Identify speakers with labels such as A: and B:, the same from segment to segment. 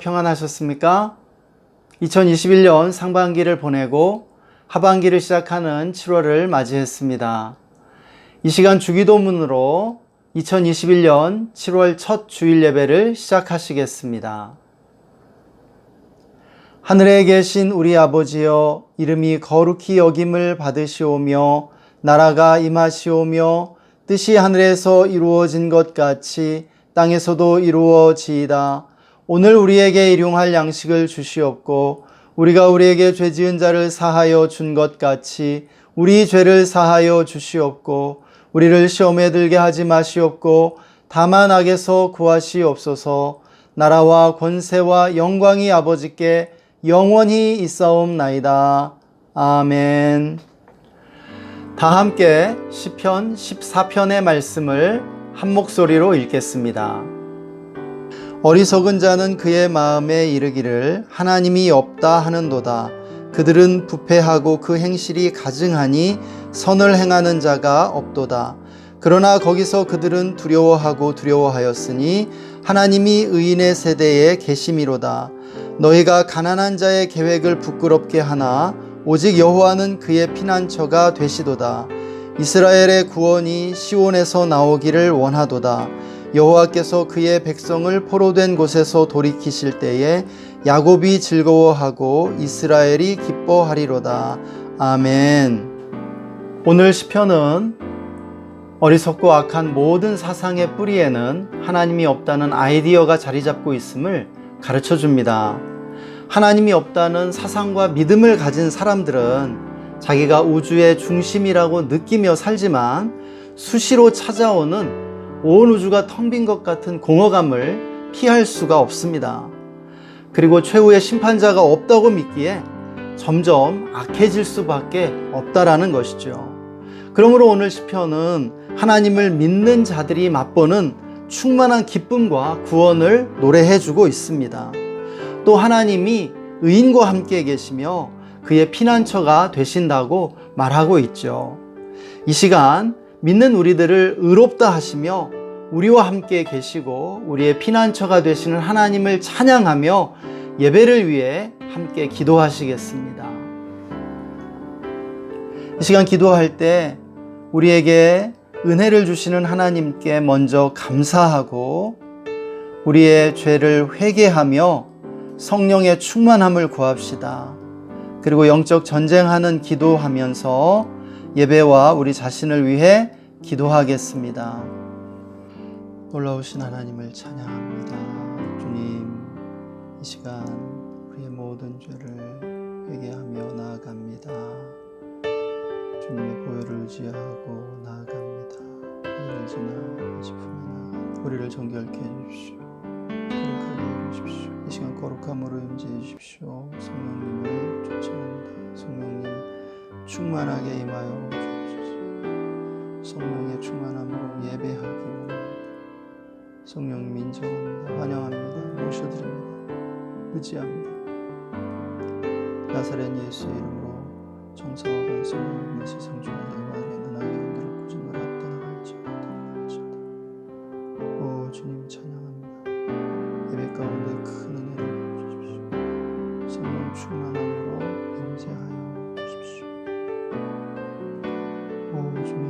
A: 평안하셨습니까? 2021년 상반기를 보내고 하반기를 시작하는 7월을 맞이했습니다. 이 시간 주기도문으로 2021년 7월 첫 주일 예배를 시작하시겠습니다. 하늘에 계신 우리 아버지여, 이름이 거룩히 여김을 받으시오며 나라가 임하시오며 뜻이 하늘에서 이루어진 것 같이 땅에서도 이루어지이다. 오늘 우리에게 일용할 양식을 주시옵고 우리가 우리에게 죄 지은 자를 사하여 준 것 같이 우리 죄를 사하여 주시옵고 우리를 시험에 들게 하지 마시옵고 다만 악에서 구하시옵소서. 나라와 권세와 영광이 아버지께 영원히 있사옵나이다. 아멘. 다 함께 시편 14편의 말씀을 한 목소리로 읽겠습니다. 어리석은 자는 그의 마음에 이르기를 하나님이 없다 하는도다. 그들은 부패하고 그 행실이 가증하니 선을 행하는 자가 없도다. 그러나 거기서 그들은 두려워하였으니 하나님이 의인의 세대에 계심이로다. 너희가 가난한 자의 계획을 부끄럽게 하나 오직 여호와는 그의 피난처가 되시도다. 이스라엘의 구원이 시온에서 나오기를 원하도다. 여호와께서 그의 백성을 포로된 곳에서 돌이키실 때에 야곱이 즐거워하고 이스라엘이 기뻐하리로다. 아멘. 오늘 시편은 어리석고 악한 모든 사상의 뿌리에는 하나님이 없다는 아이디어가 자리 잡고 있음을 가르쳐 줍니다. 하나님이 없다는 사상과 믿음을 가진 사람들은 자기가 우주의 중심이라고 느끼며 살지만 수시로 찾아오는 온 우주가 텅 빈 것 같은 공허감을 피할 수가 없습니다. 그리고 최후의 심판자가 없다고 믿기에 점점 악해질 수밖에 없다라는 것이죠. 그러므로 오늘 시편은 하나님을 믿는 자들이 맛보는 충만한 기쁨과 구원을 노래해주고 있습니다. 또 하나님이 의인과 함께 계시며 그의 피난처가 되신다고 말하고 있죠. 이 시간 믿는 우리들을 의롭다 하시며 우리와 함께 계시고 우리의 피난처가 되시는 하나님을 찬양하며 예배를 위해 함께 기도하시겠습니다. 이 시간 기도할 때 우리에게 은혜를 주시는 하나님께 먼저 감사하고 우리의 죄를 회개하며 성령의 충만함을 구합시다. 그리고 영적 전쟁하는 기도하면서 예배와 우리 자신을 위해 기도하겠습니다. 놀라우신 하나님을 찬양합니다. 주님, 이 시간 우리의 모든 죄를 회개하며 나아갑니다. 주님의 보혈을 의지하고 나아갑니다. 이를 지나 싶으면 우리를 정결케 해주십시오. 거룩하게 해주십시오. 이 시간 거룩함으로 임재해 주십시오. 성령님을 쫓아옵니다. 성령님 충만하게 임하여 주옵소서. 성령의 충만함으로 예배하기 원합니다. 성령님 인정합니다. 환영합니다. 모셔드립니다. 의지합니다. 나사렛 예수의 이름으로 정사와 번성을 이 세상 중에 내가 아는 악의 영들을 꾸짖노라. 떠나갈지어다. 오 주님 찬양합니다. 예배 가운데 큰 은혜를 주십시오. 성령 충만함으로 임재하여 주십시오. 오 주님,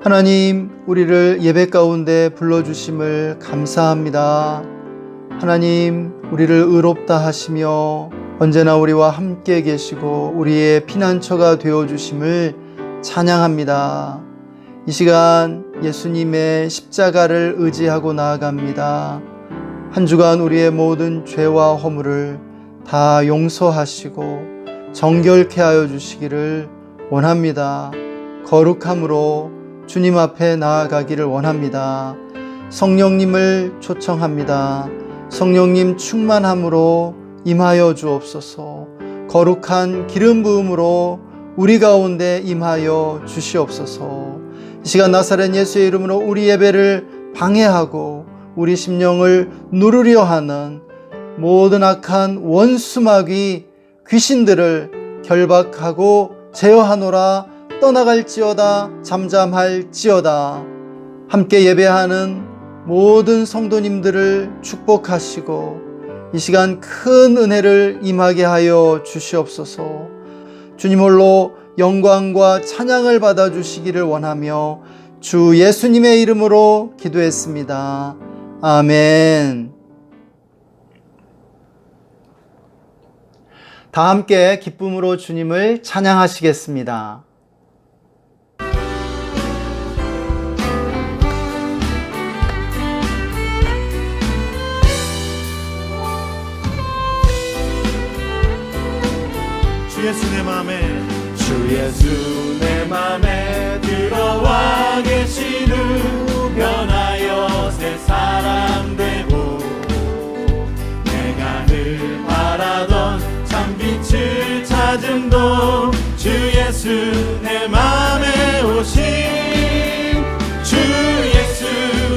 A: 하나님, 우리를 예배 가운데 불러주심을 감사합니다. 하나님, 우리를 의롭다 하시며 언제나 우리와 함께 계시고 우리의 피난처가 되어주심을 찬양합니다. 이 시간 예수님의 십자가를 의지하고 나아갑니다. 한 주간 우리의 모든 죄와 허물을 다 용서하시고 정결케 하여 주시기를 원합니다. 거룩함으로 주님 앞에 나아가기를 원합니다. 성령님을 초청합니다. 성령님 충만함으로 임하여 주옵소서. 거룩한 기름 부음으로 우리 가운데 임하여 주시옵소서. 이 시간 나사렛 예수의 이름으로 우리 예배를 방해하고 우리 심령을 누르려 하는 모든 악한 원수마귀 귀신들을 결박하고 제어하노라. 떠나갈지어다. 잠잠할지어다. 함께 예배하는 모든 성도님들을 축복하시고 이 시간 큰 은혜를 임하게 하여 주시옵소서. 주님 홀로 영광과 찬양을 받아주시기를 원하며 주 예수님의 이름으로 기도했습니다. 아멘. 다 함께 기쁨으로 주님을 찬양하시겠습니다.
B: 주 예수 내 맘에, 주 예수 내 맘에 들어와 계시는 변하여 새 사람 되고 내가 늘 바라던 참 빛을 찾음도 주 예수 내 맘에 오신, 주 예수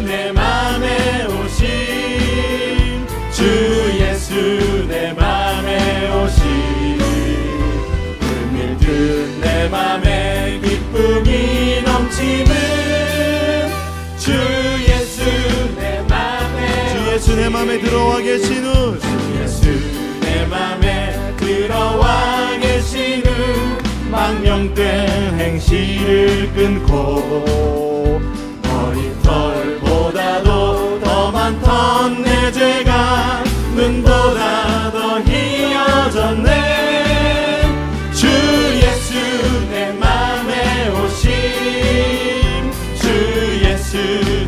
B: 내 맘에 오신, 주 예수 내 맘에 오신, 내 맘에 기쁨이 넘치는 주 예수 내 맘에, 주 예수 내 맘에 들어와 계시는, 주 예수 내 맘에 들어와 계시는 망령된 행실을 끊고 어린 털보다도 더 많던 내 죄가 눈보다 더 희어졌네. 주 예수 내 맘에 오심, 주 예수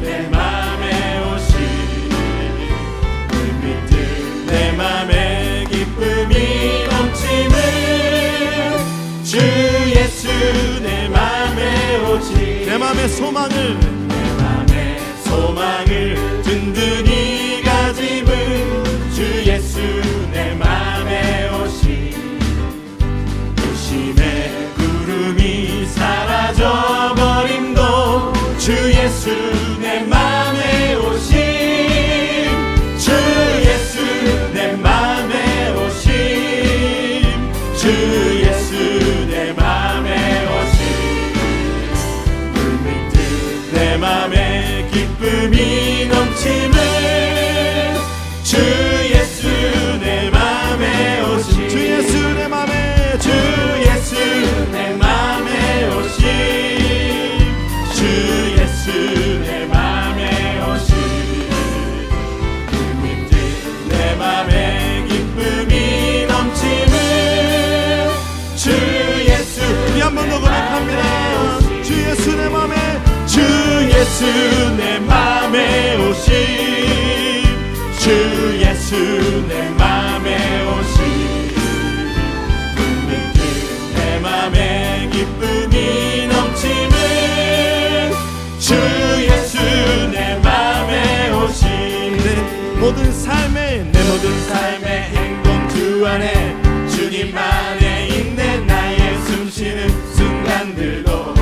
B: 내 맘에 오심, 불빛들 내 맘에 기쁨이 넘치는 주 예수 내 맘에 오심, 내 맘의 소망을, 내 맘의 소망을 든든히 가짐은 주 예수 내 맘에 오심, 심의 구름이 사라져버림도 주 예수 내 맘에 오심, 주 예수 내 맘에 오심, 주 예수 내 맘에 오심, 물밑들 내 맘에 기쁨이 넘치는 주 예수 내 맘에 오심, 주 예수 내 맘에, 주 예수 내 맘에 오심, 주 예수 내 맘에 오심, 불빛들 내 맘에 기쁨이 넘치는 주 예수, 우리 한 번 더 고백합니다. 주 예수 내 맘에, 주 예수 내 맘에 오심, 주 예수 내 맘에 오심, 내 맘에 기쁨이 넘치는 주 예수 내 맘에 오신, 내 모든 삶의 행동 주 안에 주님 안에 있네. 나의 숨쉬는 순간들도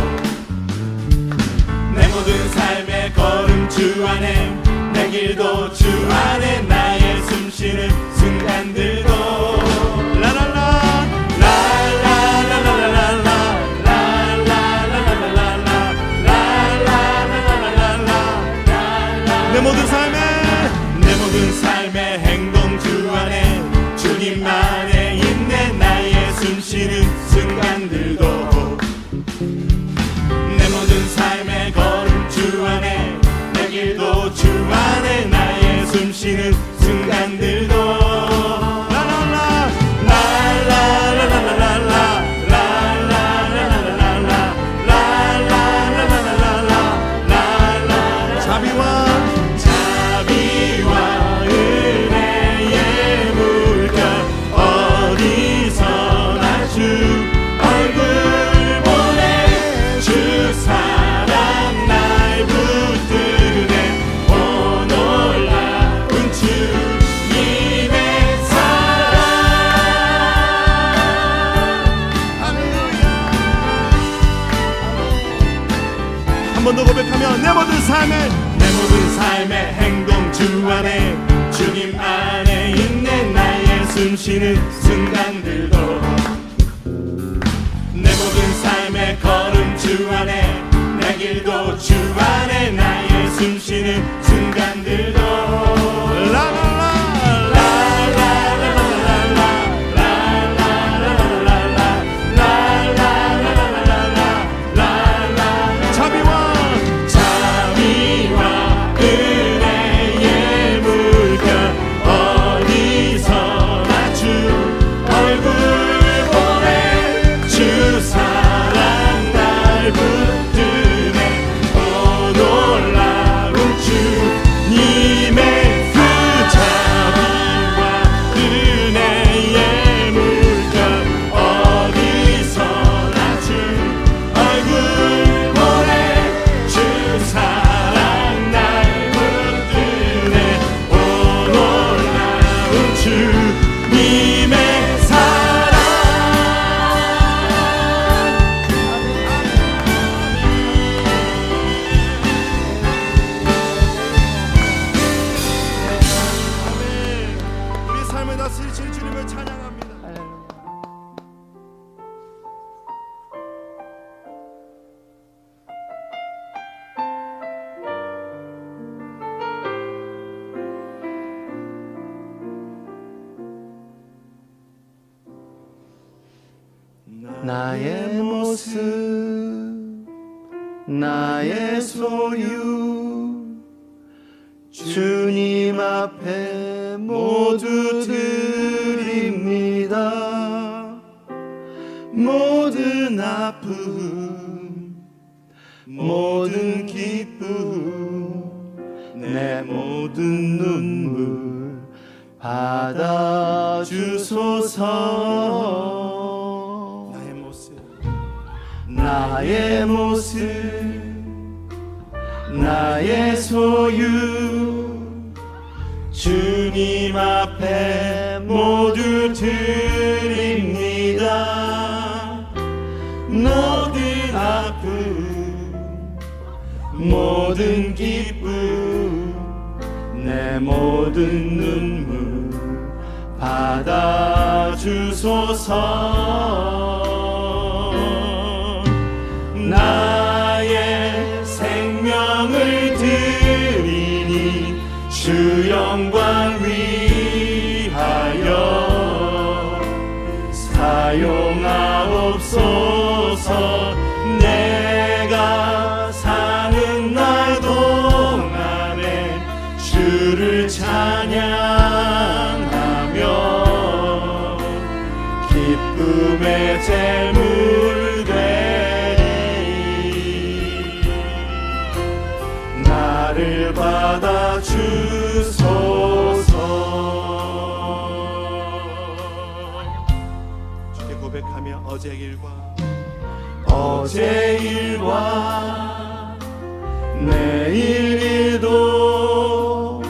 B: 내 모든 삶의 걸음 주 안에, 내 길도 주 안에, 나의 숨쉬는 순간들도 내 모든 삶의 행동 주 안에 주님 안에 있네. 나의 숨쉬는 순간들도 내 모든 삶의 걸음 주 안에, 내 길도 주 안에, 나의 숨쉬는 순간들도 한 번 더 고백하면 내 모든 삶의 행동 주 안에, 주님 안에 있네. 나의 숨쉬는 순간들도 내 모든 삶의 걸음 주 안에, 내 길도 주 안에, 나의 숨쉬는 순간 시간들도 자비와 은혜의 물결 어디서나 주 얼굴 보내 주 사랑 날 붙드네 오 놀라운 주님의 그 자비와 은혜의 물결 어디서나 주 얼굴 보내 주 사랑 날 붙드네 오 놀라운 주님의 사랑 아멘. 우리 삶을 다스리실 주님을 찬양합니다.
A: 나의 모습, 나의 소유, 주님 앞에 모두 드립니다. 모든 아픔, 모든 기쁨, 내 모든 눈물 받아주소서. 나의 모습, 나의 소유, 주님 앞에 모두 드립니다. 모든 아픔, 모든 기쁨, 내 모든 눈물 받아주소서. 나의 생명을 드리니 주 영광 위하여 사용하옵소서. 내가 사는 날 동안에 주를 찬양하며 기쁨의 제물 되리. 나를 받아주소서.
B: 주께 고백하며 어제 일과
A: 내일 일도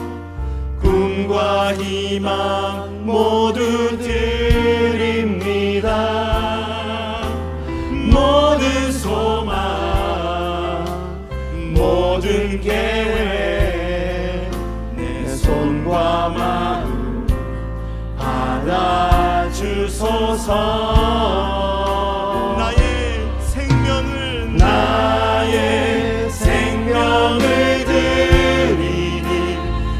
A: 꿈과 희망 모두 드립니다. 모든 소망, 모든 계획, 내 손과 마음 받아주소서. 나의 생명을 드리니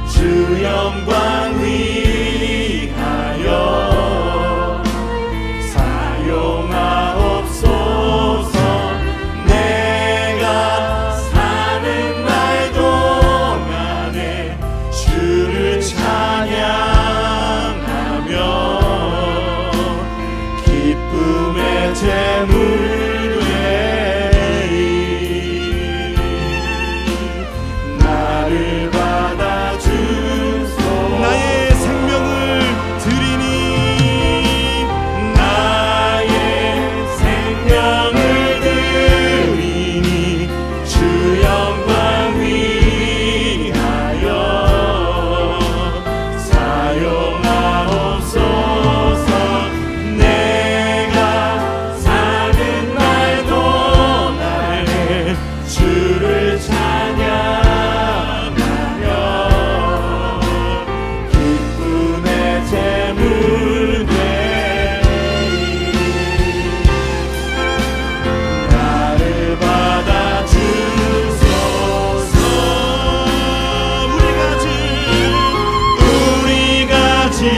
A: 주 영광 위하여 사용하옵소서. 내가 사는 날 동안에 주를 찬양하며 기쁨
B: 이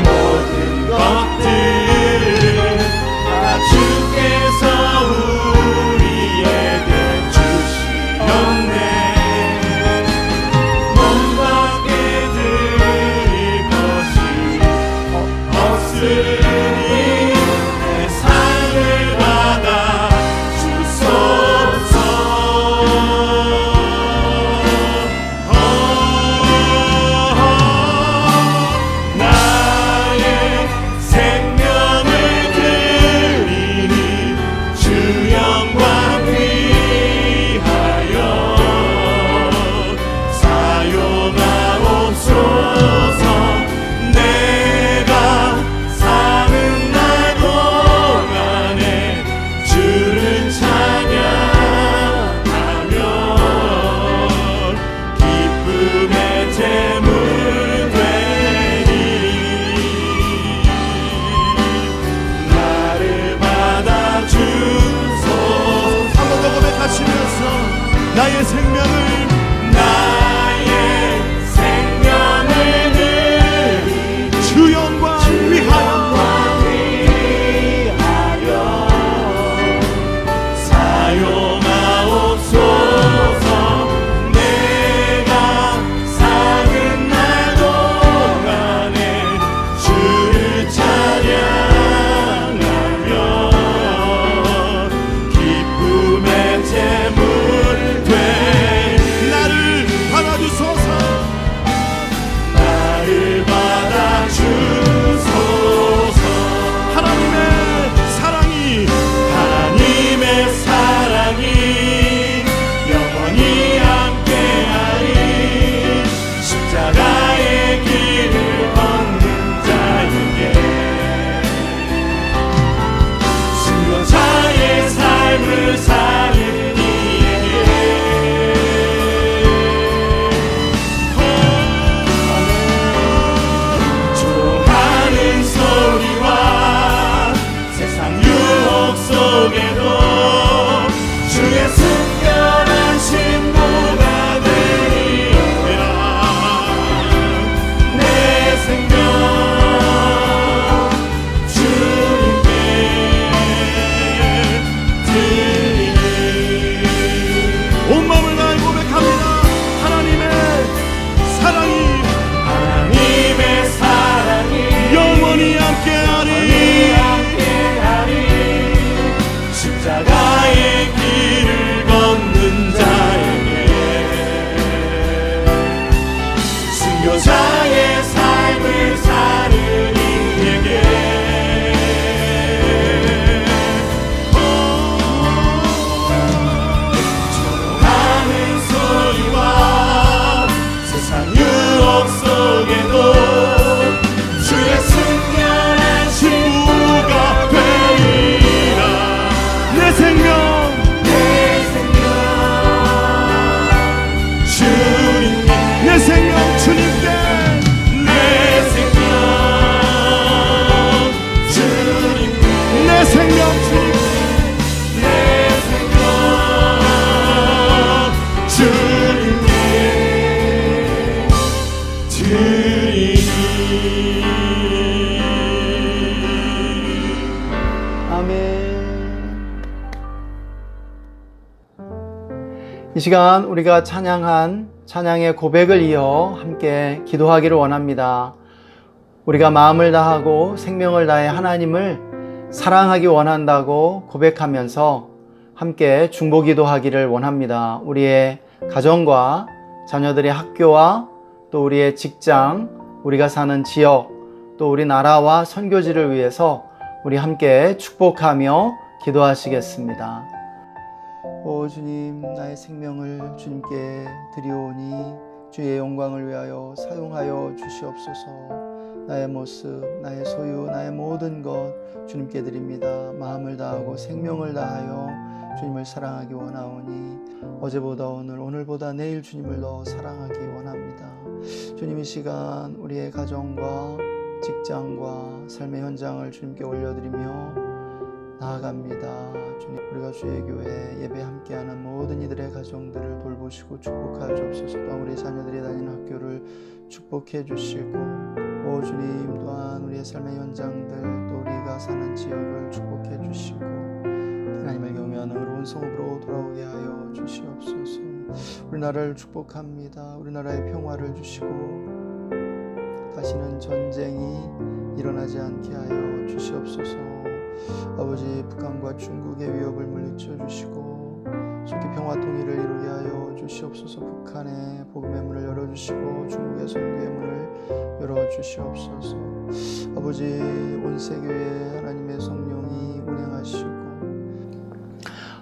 B: 모든 것들을 다 주께서 우리에게 주시었네. 몸 밖에 드릴 것이 없으니 내 삶을 받아 주소서. 나의 생명을 드리니 주 영광 위하여 사용하옵소서. 내가 사는 날 동안에 주를 찬양하며 기쁨의 제물 되리. 나를 받아 주소서. 한 번 더 고백하시면서 나의 생명을 드리 주 영광 위하여 사용하옵소서. 내가 사는 날 동안에 주를 찬양하며 기쁨의 제물 되. 나를 받아주소서. 나를 받아주소서. 하나님의 사랑이 영원히 함께하리. 십자가의 길을 걷는 자에게 순교자의 삶을 사는 이에게 조롱하는 소리와 세상 유혹 속에도 주의 순결한 신부가 되리라. 내 생명 주님께 드리니. 온 마음을 다해 고백합니다. 하나님의 사랑이 영원히 함께하리. 십자가의 길을 걷는 자에게 순교자의 삶을 사는 이에게 조롱하는 소리와 세상 유혹 속에도 주의 순결한 신부가 되리라. 내 생명 주님께, 내 생명 주님께, 내 생명 주님께, 내 생명 주님께, 내 생명 주님께 드리니.
A: 아멘. 이 시간 우리가 찬양한 찬양의 고백을 이어 함께 기도하기를 원합니다. 우리가 마음을 다하고 생명을 다해 하나님을 사랑하기 원한다고 고백하면서 함께 중보기도하기를 원합니다. 우리의 가정과 자녀들의 학교와 또 우리의 직장, 우리가 사는 지역, 또 우리 나라와 선교지를 위해서 우리 함께 축복하며 기도하시겠습니다. 오 주님, 나의 생명을 주님께 드리오니 주의 영광을 위하여 사용하여 주시옵소서. 나의 모습, 나의 소유, 나의 모든 것 주님께 드립니다. 마음을 다하고 생명을 다하여 주님을 사랑하기 원하오니 어제보다 오늘, 오늘보다 내일 주님을 더 사랑하기 원합니다. 주님, 이 시간 우리의 가정과 직장과 삶의 현장을 주님께 올려드리며 나아갑니다. 주님, 우리가 주의 교회 예배 함께하는 모든 이들의 가정들을 돌보시고 축복하여 주옵소서. 또한 우리 자녀들이 다니는 학교를 축복해 주시고, 오 주님, 또한 우리의 삶의 현장들, 또 우리가 사는 지역을 축복해 주시고, 하나님을 경외하는 의로운 성읍으로 돌아오게 하여 주시옵소서. 우리나라를 축복합니다. 우리나라의 평화를 주시고 다시는 전쟁이 일어나지 않게 하여 주시옵소서. 아버지, 북한과 중국의 위협을 물리쳐 주시고 속히 평화 통일을 이루게 하여 주시옵소서. 북한의 복음의 문을 열어주시고 중국의 선교의 문을 열어주시옵소서. 아버지, 온 세계에 하나님의 성령이 운행하시고,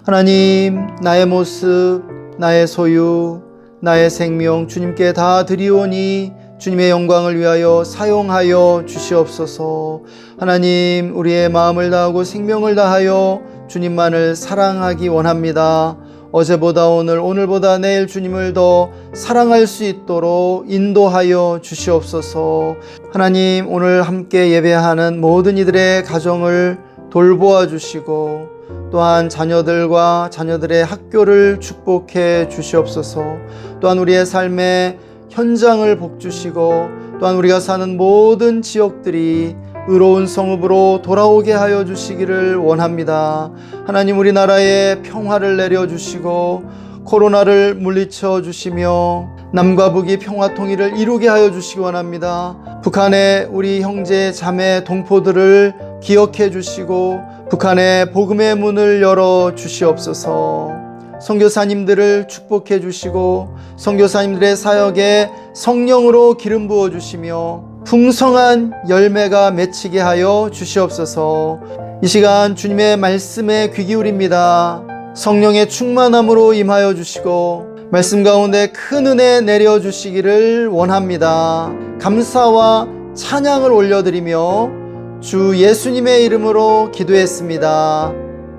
A: 하나님, 나의 모습, 나의 소유, 나의 생명 주님께 다 드리오니 주님의 영광을 위하여 사용하여 주시옵소서. 하나님, 우리의 마음을 다하고 생명을 다하여 주님만을 사랑하기 원합니다. 어제보다 오늘, 오늘보다 내일 주님을 더 사랑할 수 있도록 인도하여 주시옵소서. 하나님, 오늘 함께 예배하는 모든 이들의 가정을 돌보아 주시고, 또한 자녀들과 자녀들의 학교를 축복해 주시옵소서. 또한 우리의 삶의 현장을 복주시고, 또한 우리가 사는 모든 지역들이 의로운 성읍으로 돌아오게 하여 주시기를 원합니다. 하나님, 우리나라에 평화를 내려주시고 코로나를 물리쳐 주시며 남과 북이 평화 통일을 이루게 하여 주시기 원합니다. 북한의 우리 형제 자매 동포들을 기억해 주시고 북한의 복음의 문을 열어 주시옵소서. 선교사님들을 축복해 주시고 선교사님들의 사역에 성령으로 기름 부어 주시며 풍성한 열매가 맺히게 하여 주시옵소서. 이 시간 주님의 말씀에 귀 기울입니다. 성령의 충만함으로 임하여 주시고 말씀 가운데 큰 은혜 내려 주시기를 원합니다. 감사와 찬양을 올려드리며 주 예수님의 이름으로 기도했습니다.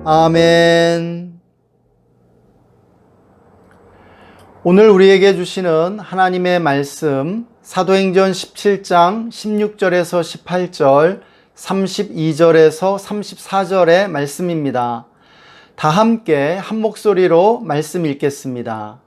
A: 아멘. 오늘 우리에게 주시는 하나님의 말씀, 사도행전 17장 16절에서 18절, 32절에서 34절의 말씀입니다. 다 함께 한 목소리로 말씀 읽겠습니다.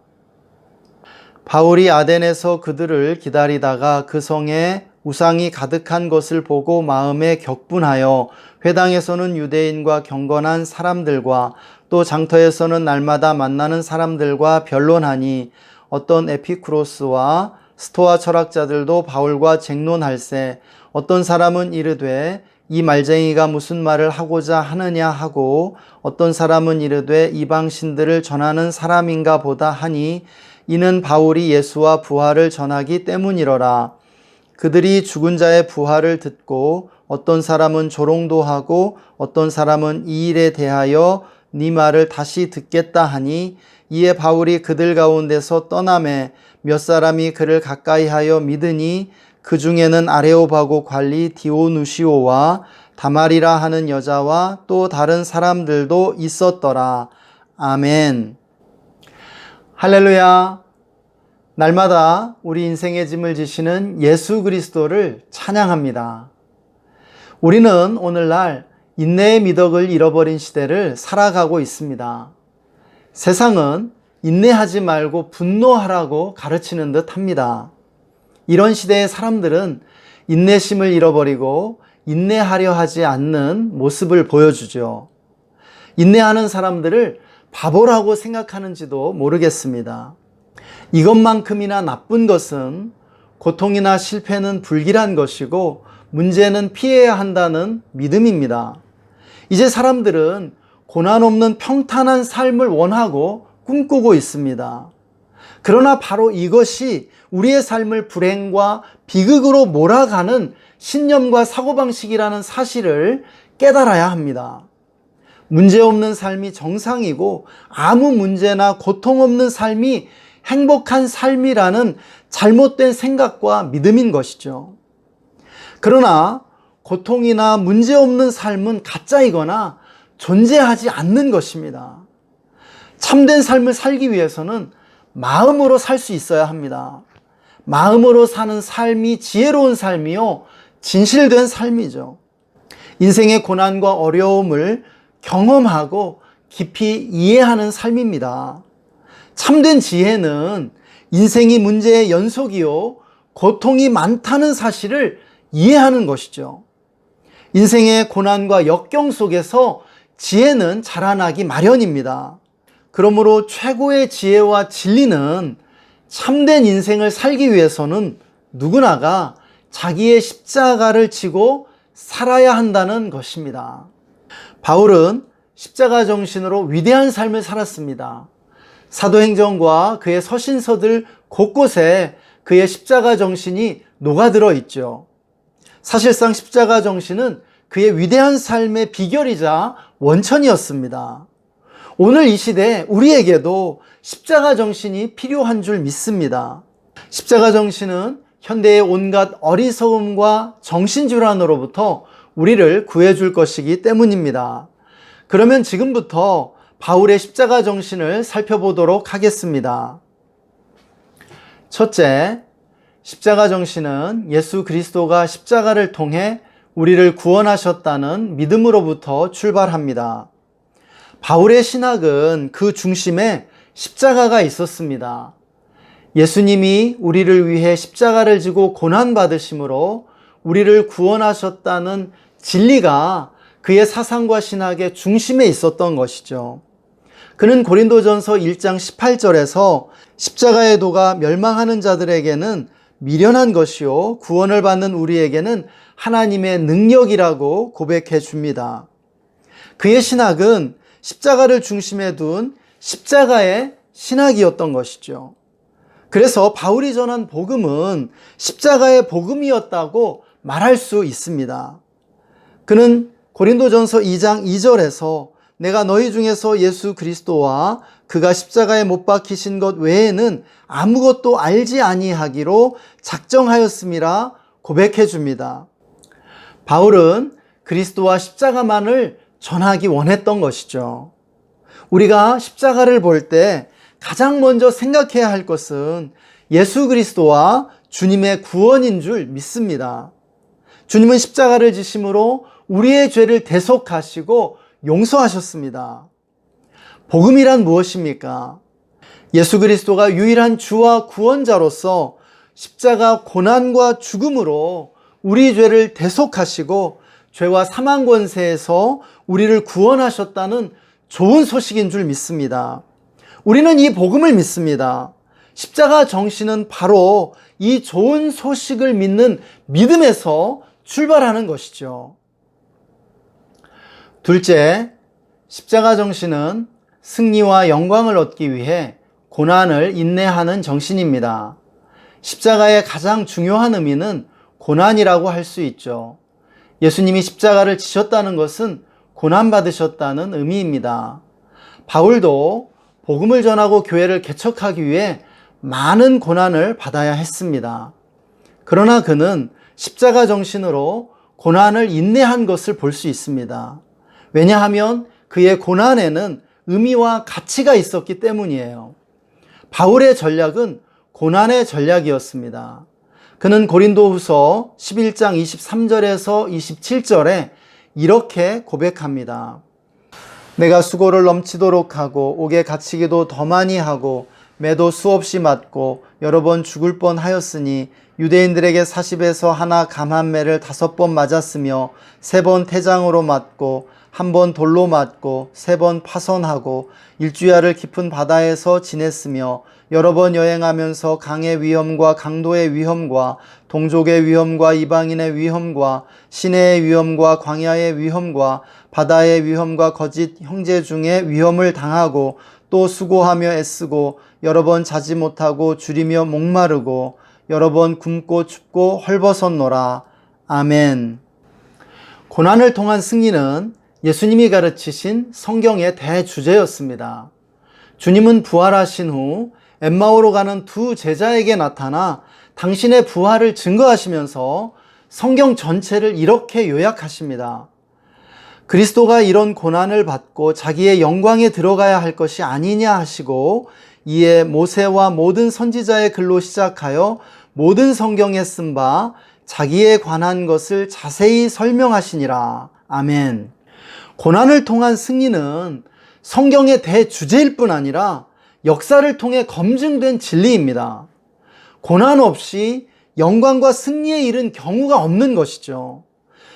A: 바울이 아덴에서 그들을 기다리다가 그 성에 우상이 가득한 것을 보고 마음에 격분하여 회당에서는 유대인과 경건한 사람들과 또 장터에서는 날마다 만나는 사람들과 변론하니 어떤 에피쿠로스와 스토아 철학자들도 바울과 쟁론할세 어떤 사람은 이르되 이 말쟁이가 무슨 말을 하고자 하느냐 하고 어떤 사람은 이르되 이방신들을 전하는 사람인가 보다 하니 이는 바울이 예수와 부활을 전하기 때문이러라. 그들이 죽은 자의 부활을 듣고 어떤 사람은 조롱도 하고 어떤 사람은 이 일에 대하여 네 말을 다시 듣겠다 하니 이에 바울이 그들 가운데서 떠나매 몇 사람이 그를 가까이하여 믿으니 그 중에는 아레오바고 관리 디오누시오와 다말이라 하는 여자와 또 다른 사람들도 있었더라. 아멘. 할렐루야. 날마다 우리 인생의 짐을 지시는 예수 그리스도를 찬양합니다. 우리는 오늘날 인내의 미덕을 잃어버린 시대를 살아가고 있습니다. 세상은 인내하지 말고 분노하라고 가르치는 듯 합니다. 이런 시대의 사람들은 인내심을 잃어버리고 인내하려 하지 않는 모습을 보여주죠. 인내하는 사람들을 바보라고 생각하는지도 모르겠습니다. 이것만큼이나 나쁜 것은 고통이나 실패는 불길한 것이고 문제는 피해야 한다는 믿음입니다. 이제 사람들은 고난 없는 평탄한 삶을 원하고 꿈꾸고 있습니다. 그러나 바로 이것이 우리의 삶을 불행과 비극으로 몰아가는 신념과 사고방식이라는 사실을 깨달아야 합니다. 문제없는 삶이 정상이고 아무 문제나 고통 없는 삶이 행복한 삶이라는 잘못된 생각과 믿음인 것이죠. 그러나 고통이나 문제없는 삶은 가짜이거나 존재하지 않는 것입니다. 참된 삶을 살기 위해서는 마음으로 살 수 있어야 합니다. 마음으로 사는 삶이 지혜로운 삶이요, 진실된 삶이죠. 인생의 고난과 어려움을 경험하고 깊이 이해하는 삶입니다. 참된 지혜는 인생이 문제의 연속이요, 고통이 많다는 사실을 이해하는 것이죠. 인생의 고난과 역경 속에서 지혜는 자라나기 마련입니다. 그러므로 최고의 지혜와 진리는 참된 인생을 살기 위해서는 누구나가 자기의 십자가를 지고 살아야 한다는 것입니다. 바울은 십자가 정신으로 위대한 삶을 살았습니다. 사도행전과 그의 서신서들 곳곳에 그의 십자가 정신이 녹아들어 있죠. 사실상 십자가 정신은 그의 위대한 삶의 비결이자 원천이었습니다. 오늘 이 시대 우리에게도 십자가 정신이 필요한 줄 믿습니다. 십자가 정신은 현대의 온갖 어리석음과 정신질환으로부터 우리를 구해줄 것이기 때문입니다. 그러면 지금부터 바울의 십자가 정신을 살펴보도록 하겠습니다. 첫째, 십자가 정신은 예수 그리스도가 십자가를 통해 우리를 구원하셨다는 믿음으로부터 출발합니다. 바울의 신학은 그 중심에 십자가가 있었습니다. 예수님이 우리를 위해 십자가를 지고 고난받으심으로 우리를 구원하셨다는 진리가 그의 사상과 신학의 중심에 있었던 것이죠. 그는 고린도전서 1장 18절에서 십자가의 도가 멸망하는 자들에게는 미련한 것이요 구원을 받는 우리에게는 하나님의 능력이라고 고백해 줍니다. 그의 신학은 십자가를 중심에 둔 십자가의 신학이었던 것이죠. 그래서 바울이 전한 복음은 십자가의 복음이었다고 말할 수 있습니다. 그는 고린도전서 2장 2절에서 내가 너희 중에서 예수 그리스도와 그가 십자가에 못 박히신 것 외에는 아무것도 알지 아니하기로 작정하였음이라 고백해 줍니다. 바울은 그리스도와 십자가만을 전하기 원했던 것이죠. 우리가 십자가를 볼 때 가장 먼저 생각해야 할 것은 예수 그리스도와 주님의 구원인 줄 믿습니다. 주님은 십자가를 지심으로 우리의 죄를 대속하시고 용서하셨습니다. 복음이란 무엇입니까? 예수 그리스도가 유일한 주와 구원자로서 십자가 고난과 죽음으로 우리 죄를 대속하시고 죄와 사망 권세에서 우리를 구원하셨다는 좋은 소식인 줄 믿습니다. 우리는 이 복음을 믿습니다. 십자가 정신은 바로 이 좋은 소식을 믿는 믿음에서 출발하는 것이죠. 둘째, 십자가 정신은 승리와 영광을 얻기 위해 고난을 인내하는 정신입니다. 십자가의 가장 중요한 의미는 고난이라고 할 수 있죠. 예수님이 십자가를 지셨다는 것은 고난받으셨다는 의미입니다. 바울도 복음을 전하고 교회를 개척하기 위해 많은 고난을 받아야 했습니다. 그러나 그는 십자가 정신으로 고난을 인내한 것을 볼 수 있습니다. 왜냐하면 그의 고난에는 의미와 가치가 있었기 때문이에요. 바울의 전략은 고난의 전략이었습니다. 그는 고린도후서 11장 23절에서 27절에 이렇게 고백합니다. 내가 수고를 넘치도록 하고 옥에 갇히기도 더 많이 하고 매도 수없이 맞고 여러 번 죽을 뻔하였으니 유대인들에게 40에서 하나 감한매를 5번 맞았으며 3번 태장으로 맞고 1번 돌로 맞고 3번 파선하고 일주야를 깊은 바다에서 지냈으며 여러 번 여행하면서 강의 위험과 강도의 위험과 동족의 위험과 이방인의 위험과 시내의 위험과 광야의 위험과 바다의 위험과 거짓 형제 중에 위험을 당하고 또 수고하며 애쓰고 여러 번 자지 못하고 줄이며 목마르고 여러 번 굶고 춥고 헐벗었노라. 아멘. 고난을 통한 승리는 예수님이 가르치신 성경의 대주제였습니다. 주님은 부활하신 후 엠마오로 가는 두 제자에게 나타나 당신의 부활을 증거하시면서 성경 전체를 이렇게 요약하십니다. 그리스도가 이런 고난을 받고 자기의 영광에 들어가야 할 것이 아니냐 하시고 이에 모세와 모든 선지자의 글로 시작하여 모든 성경에 쓴 바 자기에 관한 것을 자세히 설명하시니라. 아멘. 고난을 통한 승리는 성경의 대주제일 뿐 아니라 역사를 통해 검증된 진리입니다. 고난 없이 영광과 승리에 이른 경우가 없는 것이죠.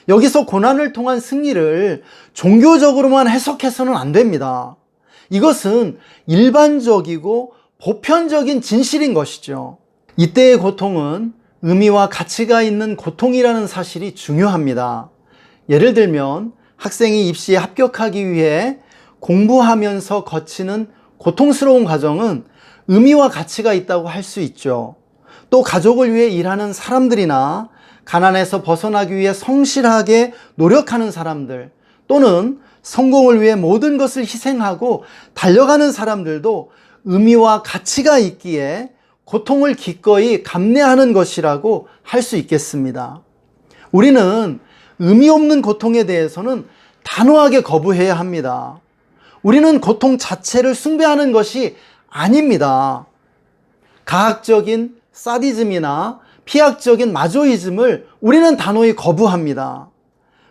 A: 여기서 고난을 통한 승리를 종교적으로만 해석해서는 안 됩니다. 이것은 일반적이고 보편적인 진실인 것이죠. 이때의 고통은 의미와 가치가 있는 고통이라는 사실이 중요합니다. 예를 들면 학생이 입시에 합격하기 위해 공부하면서 거치는 고통스러운 과정은 의미와 가치가 있다고 할 수 있죠. 또 가족을 위해 일하는 사람들이나 가난에서 벗어나기 위해 성실하게 노력하는 사람들, 또는 성공을 위해 모든 것을 희생하고 달려가는 사람들도 의미와 가치가 있기에 고통을 기꺼이 감내하는 것이라고 할 수 있겠습니다. 우리는 의미 없는 고통에 대해서는 단호하게 거부해야 합니다. 우리는 고통 자체를 숭배하는 것이 아닙니다. 가학적인 사디즘이나 피학적인 마조이즘을 우리는 단호히 거부합니다.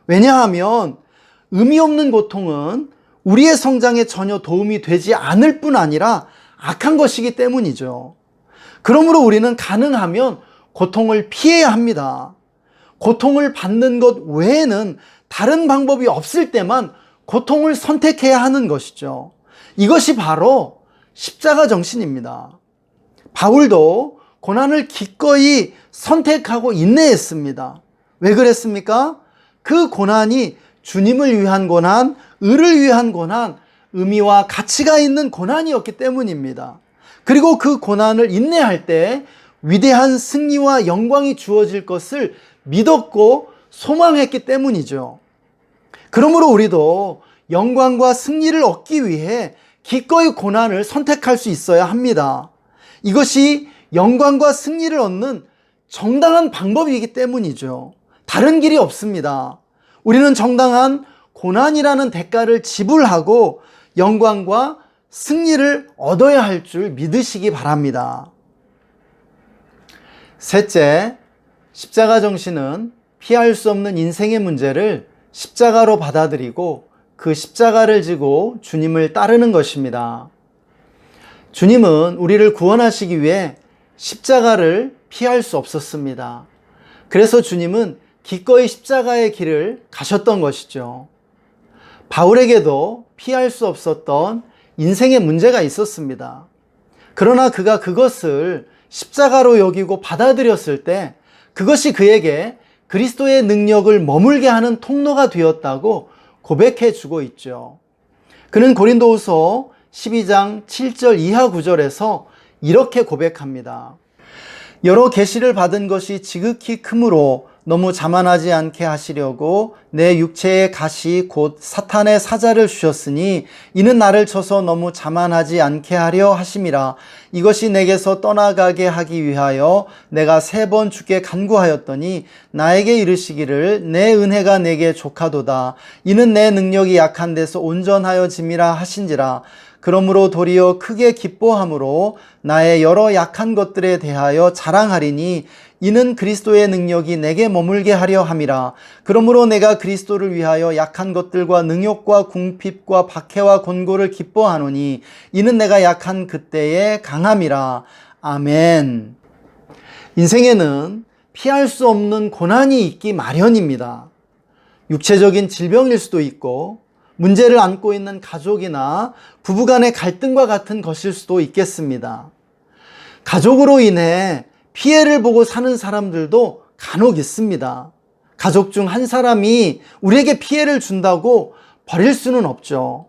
A: 왜냐하면 의미 없는 고통은 우리의 성장에 전혀 도움이 되지 않을 뿐 아니라 악한 것이기 때문이죠. 그러므로 우리는 가능하면 고통을 피해야 합니다. 고통을 받는 것 외에는 다른 방법이 없을 때만 고통을 선택해야 하는 것이죠. 이것이 바로 십자가 정신입니다. 바울도 고난을 기꺼이 선택하고 인내했습니다. 왜 그랬습니까? 그 고난이 주님을 위한 고난, 의를 위한 고난, 의미와 가치가 있는 고난이었기 때문입니다. 그리고 그 고난을 인내할 때 위대한 승리와 영광이 주어질 것을 믿었고 소망했기 때문이죠. 그러므로 우리도 영광과 승리를 얻기 위해 기꺼이 고난을 선택할 수 있어야 합니다. 이것이 영광과 승리를 얻는 정당한 방법이기 때문이죠. 다른 길이 없습니다. 우리는 정당한 고난이라는 대가를 지불하고 영광과 승리를 얻어야 할 줄 믿으시기 바랍니다. 셋째, 십자가 정신은 피할 수 없는 인생의 문제를 십자가로 받아들이고 그 십자가를 지고 주님을 따르는 것입니다. 주님은 우리를 구원하시기 위해 십자가를 피할 수 없었습니다. 그래서 주님은 기꺼이 십자가의 길을 가셨던 것이죠. 바울에게도 피할 수 없었던 인생의 문제가 있었습니다. 그러나 그가 그것을 십자가로 여기고 받아들였을 때 그것이 그에게 그리스도의 능력을 머물게 하는 통로가 되었다고 고백해 주고 있죠. 그는 고린도후서 12장 7절 이하 구절에서 이렇게 고백합니다. 여러 계시를 받은 것이 지극히 크므로 너무 자만하지 않게 하시려고 내 육체의 가시 곧 사탄의 사자를 주셨으니 이는 나를 쳐서 너무 자만하지 않게 하려 하심이라. 이것이 내게서 떠나가게 하기 위하여 내가 3번 주께 간구하였더니 나에게 이르시기를 내 은혜가 내게 족하도다. 이는 내 능력이 약한 데서 온전하여짐이라 하신지라. 그러므로 도리어 크게 기뻐함으로 나의 여러 약한 것들에 대하여 자랑하리니 이는 그리스도의 능력이 내게 머물게 하려 함이라. 그러므로 내가 그리스도를 위하여 약한 것들과 능욕과 궁핍과 박해와 곤고를 기뻐하노니 이는 내가 약한 그때의 강함이라. 아멘. 인생에는 피할 수 없는 고난이 있기 마련입니다. 육체적인 질병일 수도 있고 문제를 안고 있는 가족이나 부부간의 갈등과 같은 것일 수도 있겠습니다. 가족으로 인해 피해를 보고 사는 사람들도 간혹 있습니다. 가족 중 한 사람이 우리에게 피해를 준다고 버릴 수는 없죠.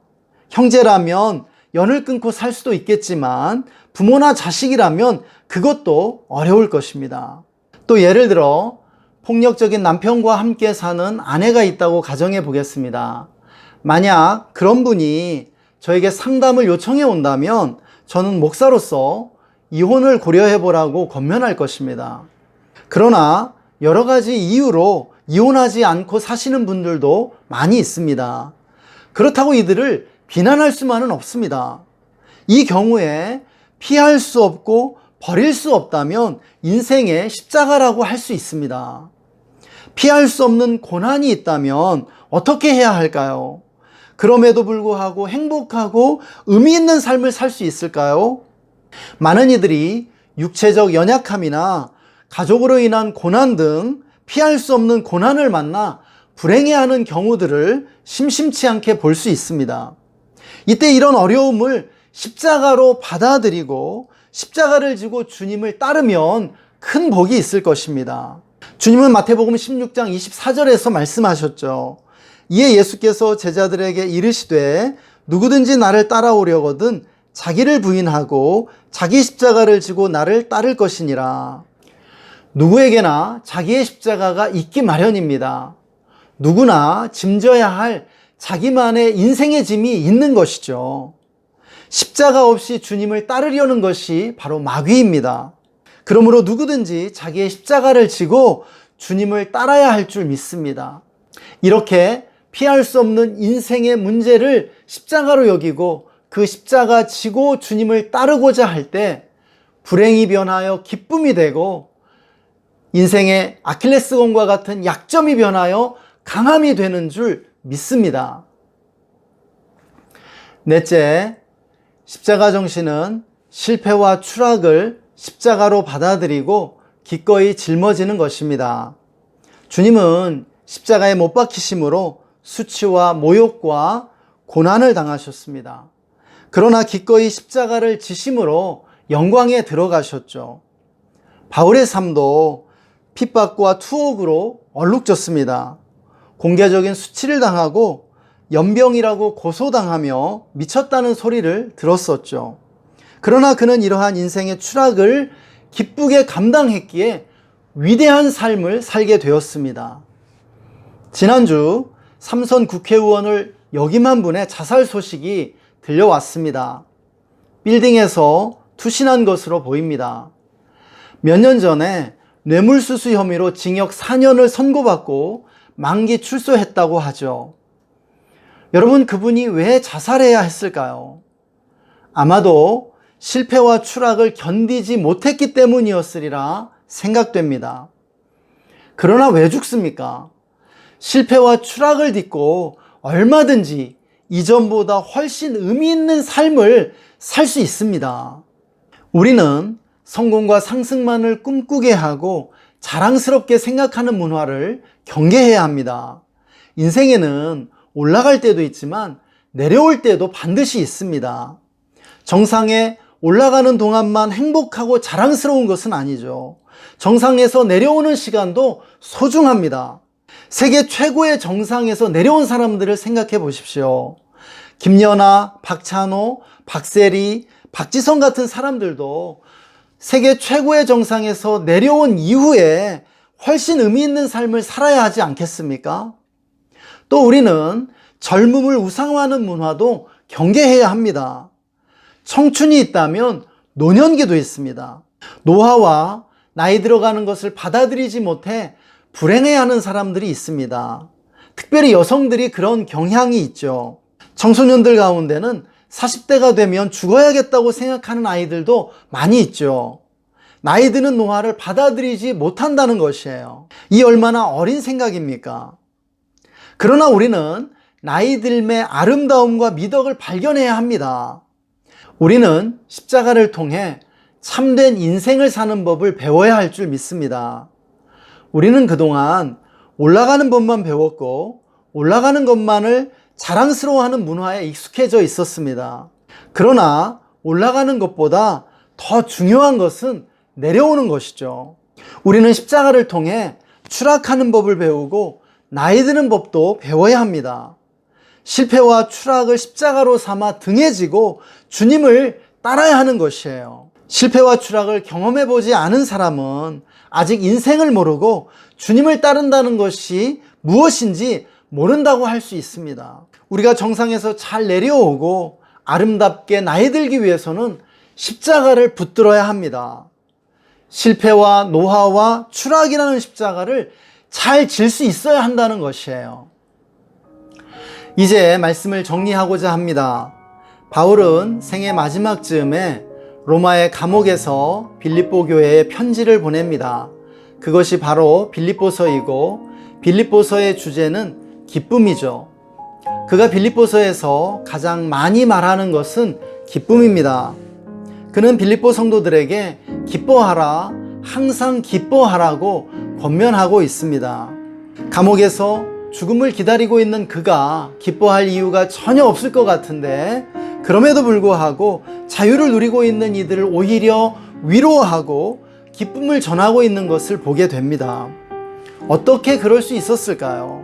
A: 형제라면 연을 끊고 살 수도 있겠지만 부모나 자식이라면 그것도 어려울 것입니다. 또 예를 들어 폭력적인 남편과 함께 사는 아내가 있다고 가정해 보겠습니다. 만약 그런 분이 저에게 상담을 요청해 온다면 저는 목사로서 이혼을 고려해 보라고 권면할 것입니다. 그러나 여러 가지 이유로 이혼하지 않고 사시는 분들도 많이 있습니다. 그렇다고 이들을 비난할 수만은 없습니다. 이 경우에 피할 수 없고 버릴 수 없다면 인생의 십자가라고 할 수 있습니다. 피할 수 없는 고난이 있다면 어떻게 해야 할까요? 그럼에도 불구하고 행복하고 의미 있는 삶을 살 수 있을까요? 많은 이들이 육체적 연약함이나 가족으로 인한 고난 등 피할 수 없는 고난을 만나 불행해하는 경우들을 심심치 않게 볼 수 있습니다. 이때 이런 어려움을 십자가로 받아들이고 십자가를 지고 주님을 따르면 큰 복이 있을 것입니다. 주님은 마태복음 16장 24절에서 말씀하셨죠. 이에 예수께서 제자들에게 이르시되 누구든지 나를 따라오려거든 자기를 부인하고 자기 십자가를 지고 나를 따를 것이니라. 누구에게나 자기의 십자가가 있기 마련입니다. 누구나 짐져야 할 자기만의 인생의 짐이 있는 것이죠. 십자가 없이 주님을 따르려는 것이 바로 마귀입니다. 그러므로 누구든지 자기의 십자가를 지고 주님을 따라야 할 줄 믿습니다. 이렇게 피할 수 없는 인생의 문제를 십자가로 여기고 그 십자가 지고 주님을 따르고자 할 때 불행이 변하여 기쁨이 되고 인생의 아킬레스건과 같은 약점이 변하여 강함이 되는 줄 믿습니다. 넷째, 십자가 정신은 실패와 추락을 십자가로 받아들이고 기꺼이 짊어지는 것입니다. 주님은 십자가에 못 박히심으로 수치와 모욕과 고난을 당하셨습니다. 그러나 기꺼이 십자가를 지심으로 영광에 들어가셨죠. 바울의 삶도 핍박과 투옥으로 얼룩졌습니다. 공개적인 수치를 당하고 연병이라고 고소당하며 미쳤다는 소리를 들었었죠. 그러나 그는 이러한 인생의 추락을 기쁘게 감당했기에 위대한 삶을 살게 되었습니다. 지난주 삼선 국회의원을 역임한 분의 자살 소식이 들려왔습니다. 빌딩에서 투신한 것으로 보입니다. 몇 년 전에 뇌물수수 혐의로 징역 4년을 선고받고 만기 출소했다고 하죠. 여러분, 그분이 왜 자살해야 했을까요? 아마도 실패와 추락을 견디지 못했기 때문이었으리라 생각됩니다. 그러나 왜 죽습니까? 실패와 추락을 딛고 얼마든지 이전보다 훨씬 의미 있는 삶을 살 수 있습니다. 우리는 성공과 상승만을 꿈꾸게 하고 자랑스럽게 생각하는 문화를 경계해야 합니다. 인생에는 올라갈 때도 있지만 내려올 때도 반드시 있습니다. 정상에 올라가는 동안만 행복하고 자랑스러운 것은 아니죠. 정상에서 내려오는 시간도 소중합니다. 세계 최고의 정상에서 내려온 사람들을 생각해 보십시오. 김연아, 박찬호, 박세리, 박지성 같은 사람들도 세계 최고의 정상에서 내려온 이후에 훨씬 의미 있는 삶을 살아야 하지 않겠습니까? 또 우리는 젊음을 우상화하는 문화도 경계해야 합니다. 청춘이 있다면 노년기도 있습니다. 노화와 나이 들어가는 것을 받아들이지 못해 불행해하는 사람들이 있습니다. 특별히 여성들이 그런 경향이 있죠. 청소년들 가운데는 40대가 되면 죽어야겠다고 생각하는 아이들도 많이 있죠. 나이 드는 노화를 받아들이지 못한다는 것이에요. 이 얼마나 어린 생각입니까? 그러나 우리는 나이 들매 아름다움과 미덕을 발견해야 합니다. 우리는 십자가를 통해 참된 인생을 사는 법을 배워야 할 줄 믿습니다. 우리는 그동안 올라가는 법만 배웠고 올라가는 것만을 자랑스러워하는 문화에 익숙해져 있었습니다. 그러나 올라가는 것보다 더 중요한 것은 내려오는 것이죠. 우리는 십자가를 통해 추락하는 법을 배우고 나이 드는 법도 배워야 합니다. 실패와 추락을 십자가로 삼아 등에 지고 주님을 따라야 하는 것이에요. 실패와 추락을 경험해보지 않은 사람은 아직 인생을 모르고 주님을 따른다는 것이 무엇인지 모른다고 할 수 있습니다. 우리가 정상에서 잘 내려오고 아름답게 나이 들기 위해서는 십자가를 붙들어야 합니다. 실패와 노화와 추락이라는 십자가를 잘 질 수 있어야 한다는 것이에요. 이제 말씀을 정리하고자 합니다. 바울은 생애 마지막 즈음에 로마의 감옥에서 빌립보 교회에 편지를 보냅니다. 그것이 바로 빌립보서이고 빌립보서의 주제는 기쁨이죠. 그가 빌립보서에서 가장 많이 말하는 것은 기쁨입니다. 그는 빌립보 성도들에게 기뻐하라, 항상 기뻐하라고 권면하고 있습니다. 감옥에서 죽음을 기다리고 있는 그가 기뻐할 이유가 전혀 없을 것 같은데, 그럼에도 불구하고 자유를 누리고 있는 이들을 오히려 위로하고 기쁨을 전하고 있는 것을 보게 됩니다. 어떻게 그럴 수 있었을까요?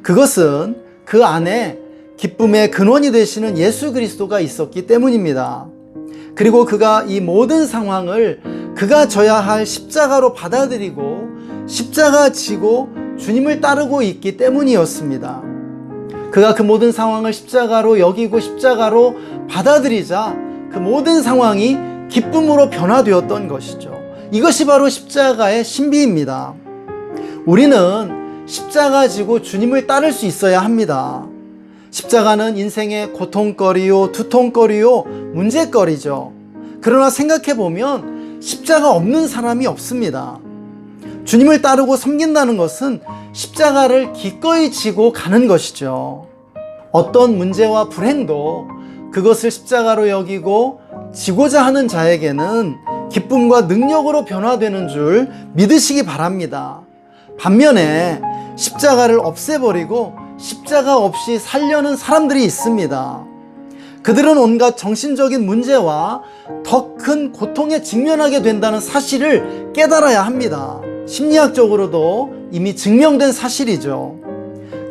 A: 그것은 그 안에 기쁨의 근원이 되시는 예수 그리스도가 있었기 때문입니다. 그리고 그가 이 모든 상황을 그가 져야 할 십자가로 받아들이고 십자가 지고 주님을 따르고 있기 때문이었습니다. 그가 그 모든 상황을 십자가로 여기고 십자가로 받아들이자 그 모든 상황이 기쁨으로 변화되었던 것이죠. 이것이 바로 십자가의 신비입니다. 우리는 십자가 지고 주님을 따를 수 있어야 합니다. 십자가는 인생의 고통거리요, 두통거리요, 문제거리죠. 그러나 생각해보면 십자가 없는 사람이 없습니다. 주님을 따르고 섬긴다는 것은 십자가를 기꺼이 지고 가는 것이죠. 어떤 문제와 불행도 그것을 십자가로 여기고 지고자 하는 자에게는 기쁨과 능력으로 변화되는 줄 믿으시기 바랍니다. 반면에 십자가를 없애버리고 십자가 없이 살려는 사람들이 있습니다. 그들은 온갖 정신적인 문제와 더 큰 고통에 직면하게 된다는 사실을 깨달아야 합니다. 심리학적으로도 이미 증명된 사실이죠.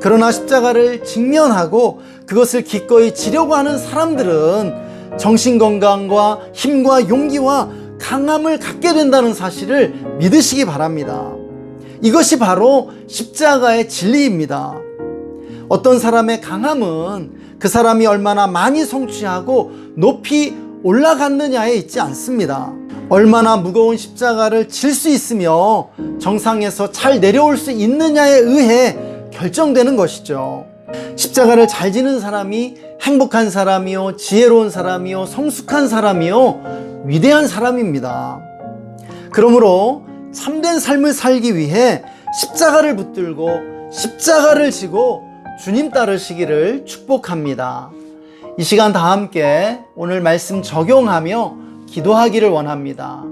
A: 그러나 십자가를 직면하고 그것을 기꺼이 지려고 하는 사람들은 정신건강과 힘과 용기와 강함을 갖게 된다는 사실을 믿으시기 바랍니다. 이것이 바로 십자가의 진리입니다. 어떤 사람의 강함은 그 사람이 얼마나 많이 성취하고 높이 올라갔느냐에 있지 않습니다. 얼마나 무거운 십자가를 질 수 있으며 정상에서 잘 내려올 수 있느냐에 의해 결정되는 것이죠. 십자가를 잘 지는 사람이 행복한 사람이요, 지혜로운 사람이요, 성숙한 사람이요, 위대한 사람입니다. 그러므로 참된 삶을 살기 위해 십자가를 붙들고 십자가를 지고 주님 따르시기를 축복합니다. 이 시간 다 함께 오늘 말씀 적용하며 기도하기를 원합니다.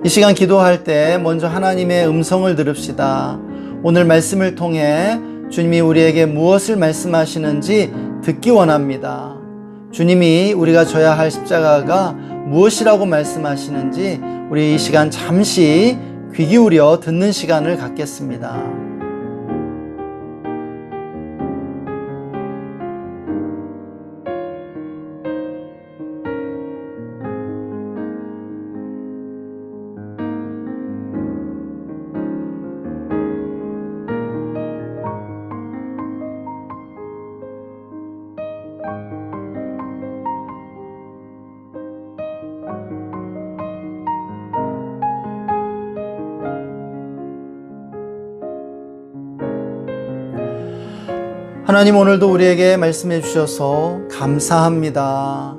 A: 이 시간 기도할 때 먼저 하나님의 음성을 들읍시다. 오늘 말씀을 통해 주님이 우리에게 무엇을 말씀하시는지 듣기 원합니다. 주님이 우리가 져야 할 십자가가 무엇이라고 말씀하시는지 우리 이 시간 잠시 귀 기울여 듣는 시간을 갖겠습니다. 하나님, 오늘도 우리에게 말씀해 주셔서 감사합니다.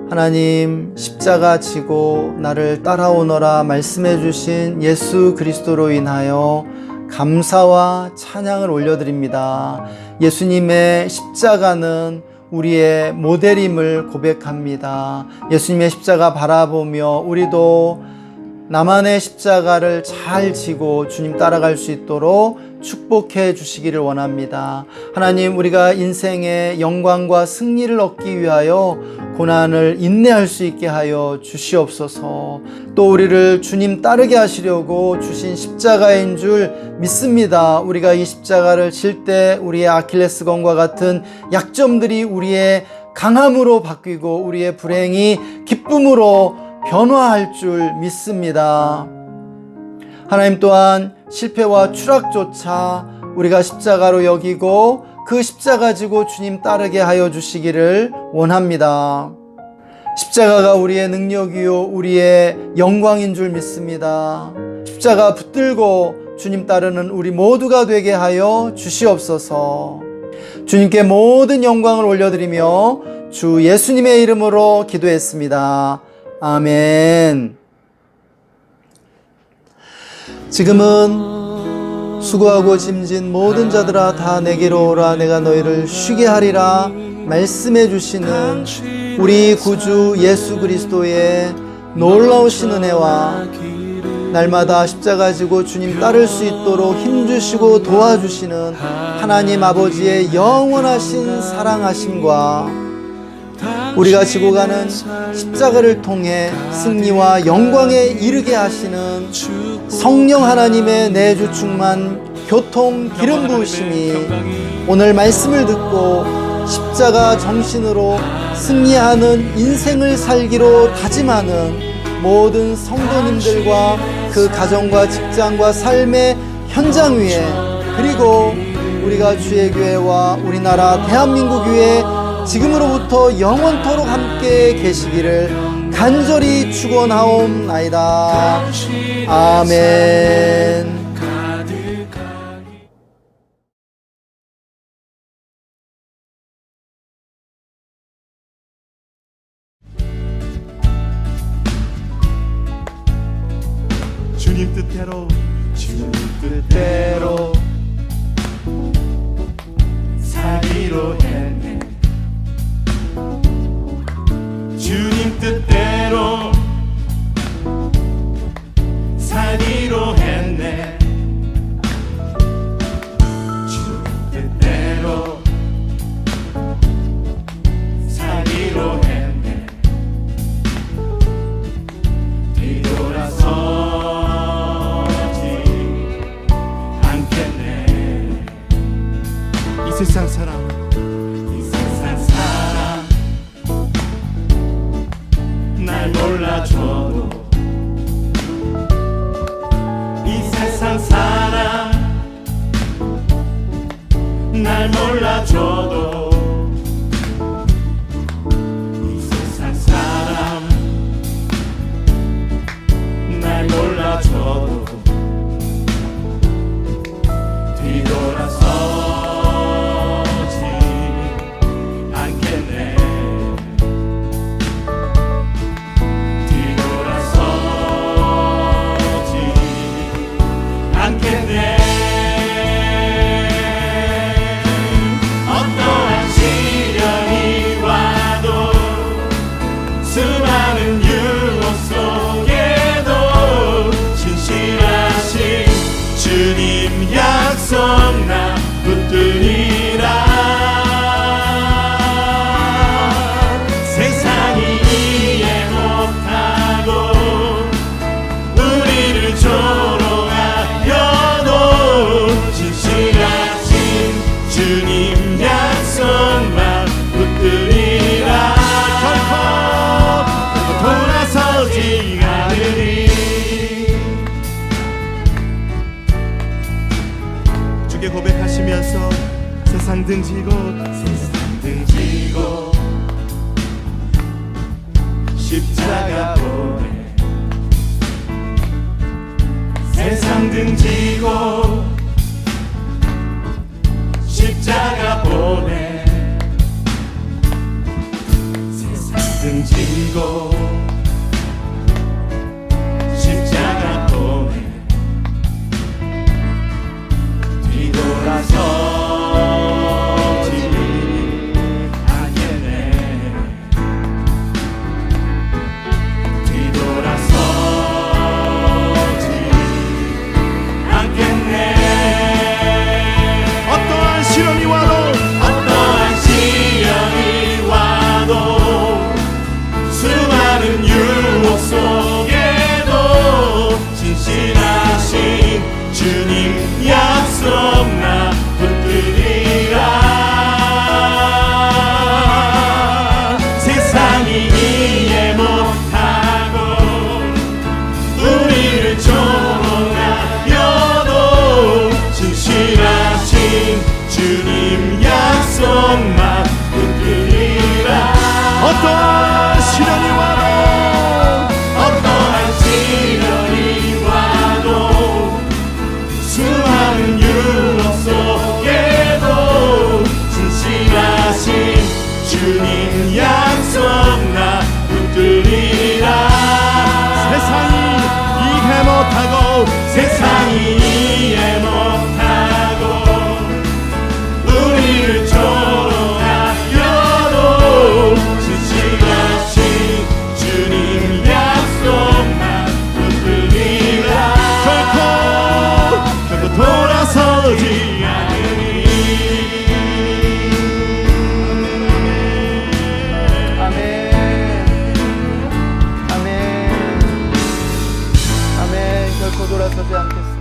A: 하나님, 십자가 지고 나를 따라오너라 말씀해 주신 예수 그리스도로 인하여 감사와 찬양을 올려드립니다. 예수님의 십자가는 우리의 모델임을 고백합니다. 예수님의 십자가 바라보며 우리도 나만의 십자가를 잘 지고 주님 따라갈 수 있도록 축복해 주시기를 원합니다. 하나님, 우리가 인생의 영광과 승리를 얻기 위하여 고난을 인내할 수 있게 하여 주시옵소서. 또 우리를 주님 따르게 하시려고 주신 십자가인 줄 믿습니다. 우리가 이 십자가를 질 때 우리의 아킬레스건과 같은 약점들이 우리의 강함으로 바뀌고 우리의 불행이 기쁨으로 변화할 줄 믿습니다. 하나님, 또한 실패와 추락조차 우리가 십자가로 여기고 그 십자가 지고 주님 따르게 하여 주시기를 원합니다. 십자가가 우리의 능력이요 우리의 영광인 줄 믿습니다. 십자가 붙들고 주님 따르는 우리 모두가 되게 하여 주시옵소서. 주님께 모든 영광을 올려드리며 주 예수님의 이름으로 기도했습니다. 아멘. 지금은 수고하고 짐진 모든 자들아 다 내게로 오라. 내가 너희를 쉬게 하리라 말씀해 주시는 우리 구주 예수 그리스도의 놀라우신 은혜와 날마다 십자가 지고 주님 따를 수 있도록 힘주시고 도와주시는 하나님 아버지의 영원하신 사랑하심과 우리가 지고 가는 십자가를 통해 승리와 영광에 이르게 하시는 성령 하나님의 내주 충만 교통 기름 부으심이 오늘 말씀을 듣고 십자가 정신으로 승리하는 인생을 살기로 다짐하는 모든 성도님들과 그 가정과 직장과 삶의 현장 위에, 그리고 우리가 주의 교회와 우리나라 대한민국 교회 지금으로부터 영원토록 함께 계시기를 간절히 축원하옵나이다. 아멘.
B: 주님 뜻대로 살기로 했네. 주님 뜻대로 살기로 했네. 주님 뜻대로 살기로 했네. 뒤돌아서지 않겠네. 이 세상 사람 날 몰라줘도, 이 세상 사람 날 몰라줘도, 이 세상 사람 날 몰라줘도 뒤돌아서지 않겠네. 어떠한 시련이 와도, 수많은 유혹 속에도 신실하신 주님 약속 나 붙들리라. 세상이 이해 못하고 우리를 조롱하여도 신실하신 주님 약속만 붙들리라. 결코 돌아서지 않으리. 주께 고백하시면서 세상 등지고 십자가 보내. 세상 등지고 십자가 보내. 세상 등지고 십자가 보내. 뒤돌아서지 않겠네. 뒤돌아서지 않겠네. 어떠한 시련이 와도, 어떠한 시련이 와도, 수많은 유혹 속에도 신실하신 주님 약속 나 붙들리라. 세상이 이해 못하고 우리를 조롱하여도 신실하신 주님 약속만 붙들리라. 어떠한 시련이 와도, 어떠한 시련이 와도, 수많은 유혹 속에도 신실하신 주님 약속 나 붙들리라. 세상이 이해 못하고, 세상이 이해 못하고 돌아서지 않으니.
A: 아멘. 결코 돌아서지 않겠습니다.